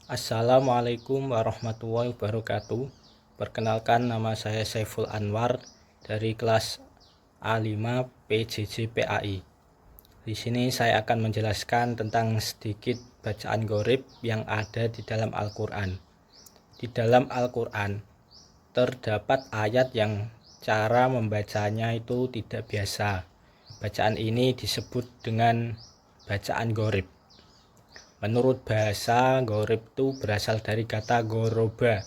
Assalamualaikum warahmatullahi wabarakatuh. Perkenalkan, nama saya Saiful Anwar dari kelas A5 PJJ PAI. Di sini saya akan menjelaskan tentang sedikit bacaan gharib yang ada di dalam Al-Quran. Di dalam Al-Quran terdapat ayat yang cara membacanya itu tidak biasa. Bacaan ini disebut dengan bacaan gharib. Menurut bahasa, gharib itu berasal dari kata ghoroba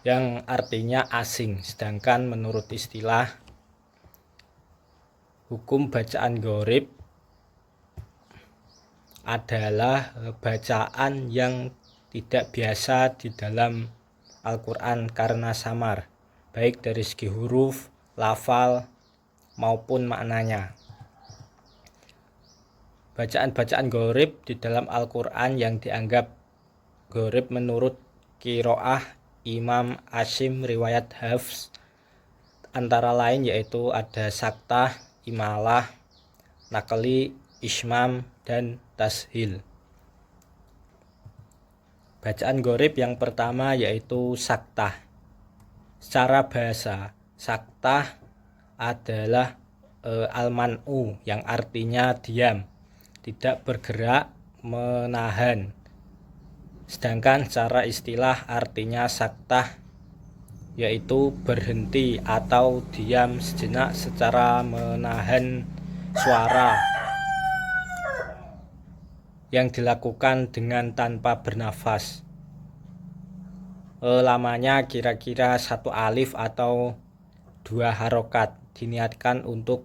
yang artinya asing. Sedangkan menurut istilah hukum, bacaan gharib adalah bacaan yang tidak biasa di dalam Al-Quran karena samar, baik dari segi huruf, lafal, maupun maknanya. Bacaan-bacaan gharib di dalam Al-Quran yang dianggap gharib menurut qiraah Imam Asim riwayat Hafs antara lain yaitu ada saktah, imalah, nakli, ismam, dan tashil. Bacaan gharib yang pertama yaitu saktah. Secara bahasa, saktah adalah al-man'u yang artinya diam, tidak bergerak, menahan. Sedangkan secara istilah artinya saktah yaitu berhenti atau diam sejenak secara menahan suara yang dilakukan dengan tanpa bernafas. Lamanya kira-kira 1 alif atau 2 harokat, diniatkan untuk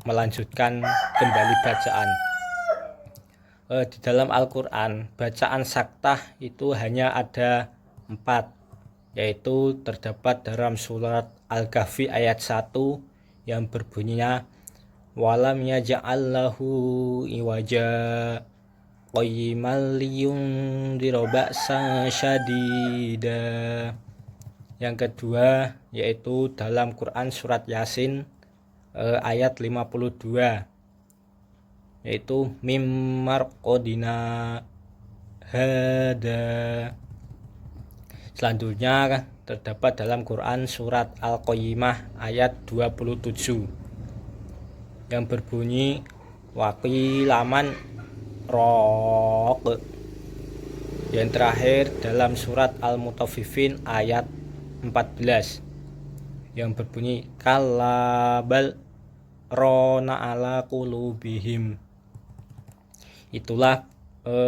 melanjutkan kembali bacaan. Di dalam Al-Quran, bacaan saktah itu hanya ada 4, yaitu terdapat dalam surat Al-Kahfi ayat 1 yang berbunyinya walam yaj'allahu iwaja qayyiman liyundira ba'san syadida. Yang kedua yaitu dalam Quran surat Yasin ayat 52, yaitu mimmar qodina hada. Selanjutnya terdapat dalam Quran surat Al-Qayyimah ayat 27 yang berbunyi waqilaman raq. Yang terakhir dalam surat Al-Mutaffifin ayat 14 yang berbunyi kallabal rona ala qulubihim. Itulah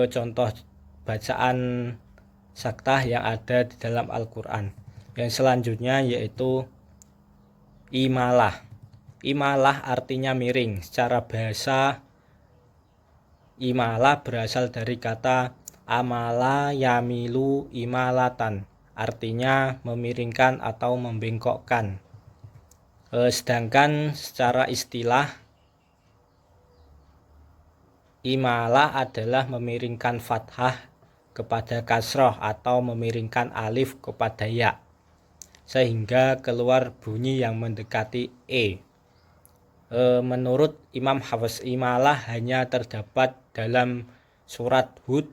contoh bacaan saktah yang ada di dalam Al-Quran. Yang selanjutnya yaitu imalah. Imalah artinya miring. Secara bahasa, imalah berasal dari kata amala yamilu imalatan, artinya memiringkan atau membengkokkan. Sedangkan secara istilah, imalah adalah memiringkan fathah kepada kasroh atau memiringkan alif kepada ya, sehingga keluar bunyi yang mendekati e. Menurut Imam Hafs, imalah hanya terdapat dalam surat Hud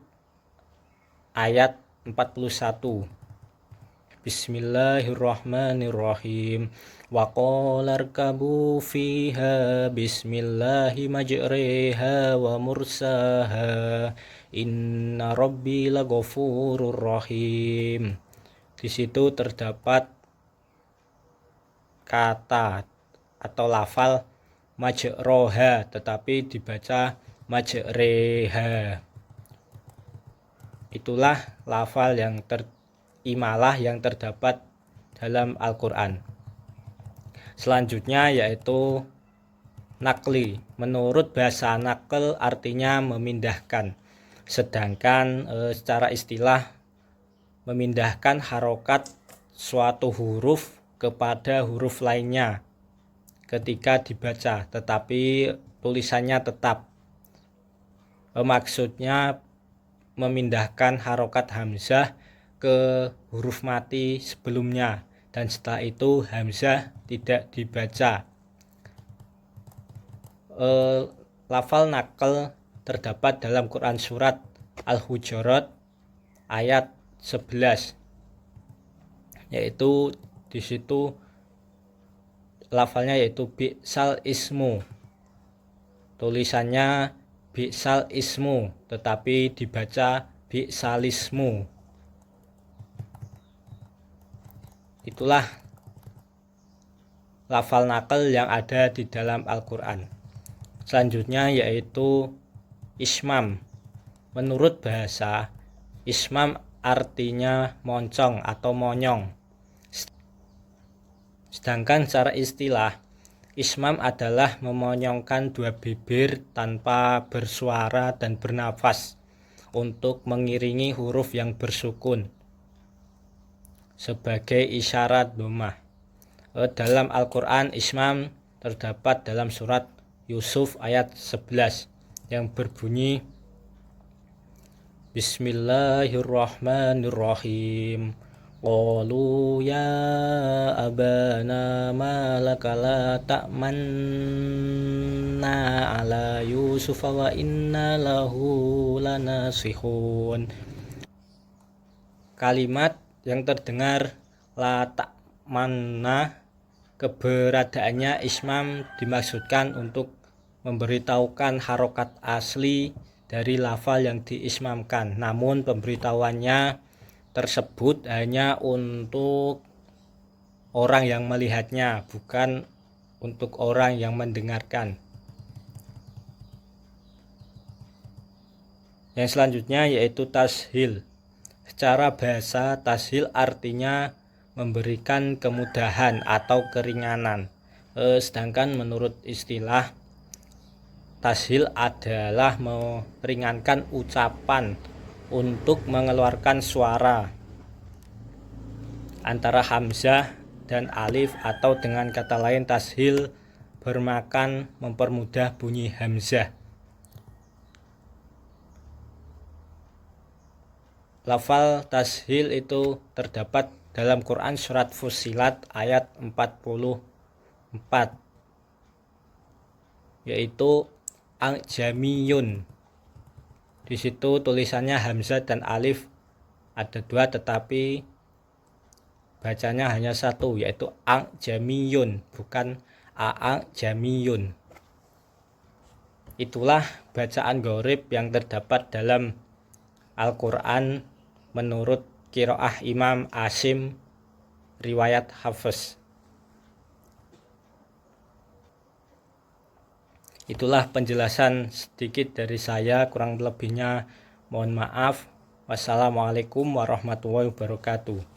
ayat 41. Bismillahirrahmanirrahim. Wa qala irkabu fiha bismillahi majriha wa mursaha inna rabbi laghafurur rahim. Di situ terdapat kata atau lafal majroha tetapi dibaca majreha. Itulah lafal yang imalah yang terdapat dalam Al-Quran. Selanjutnya yaitu nakli. Menurut bahasa nakl artinya memindahkan. Sedangkan secara istilah memindahkan harokat suatu huruf kepada huruf lainnya ketika dibaca, tetapi tulisannya tetap. Maksudnya memindahkan harokat hamzah ke huruf mati sebelumnya, dan setelah itu hamzah tidak dibaca. Lafal nakal terdapat dalam Quran surat Al-Hujurat ayat 11, yaitu di situ lafalnya yaitu bi'sal ismu, tulisannya bi'sal ismu tetapi dibaca bi'salismu. Itulah lafal nakal yang ada di dalam Al-Quran. Selanjutnya yaitu ismam. Menurut bahasa, ismam artinya moncong atau monyong. Sedangkan secara istilah, ismam adalah memonyongkan dua bibir tanpa bersuara dan bernafas untuk mengiringi huruf yang bersukun sebagai isyarat dhammah. Dalam Al-Quran, ismam terdapat dalam surat Yusuf ayat 11 yang berbunyi Bismillahirrahmanirrahim. Qalu ya abana ma laka la ta'manna ala Yusuf wa inna lahu lanasihun. Kalimat yang terdengar la ta'manna, keberadaannya ismam dimaksudkan untuk memberitahukan harokat asli dari lafal yang diismamkan, namun pemberitahuannya tersebut hanya untuk orang yang melihatnya, bukan untuk orang yang mendengarkan. Yang selanjutnya yaitu tashil. Secara bahasa, tashil artinya memberikan kemudahan atau keringanan. Sedangkan menurut istilah, tashil adalah meringankan ucapan untuk mengeluarkan suara antara hamzah dan alif, atau dengan kata lain tashil bermakan mempermudah bunyi hamzah. Lafal tashil itu terdapat dalam Quran surat Fussilat ayat 44, yaitu a'jamiyun. Di situ tulisannya hamzah dan alif ada dua, tetapi bacanya hanya satu, yaitu a'jamiyun, bukan a'jamiyun. Itulah bacaan gharib yang terdapat dalam Al-Quran menurut qiraah Imam Asim riwayat Hafs. Itulah penjelasan sedikit dari saya, kurang lebihnya mohon maaf. Wassalamualaikum warahmatullahi wabarakatuh.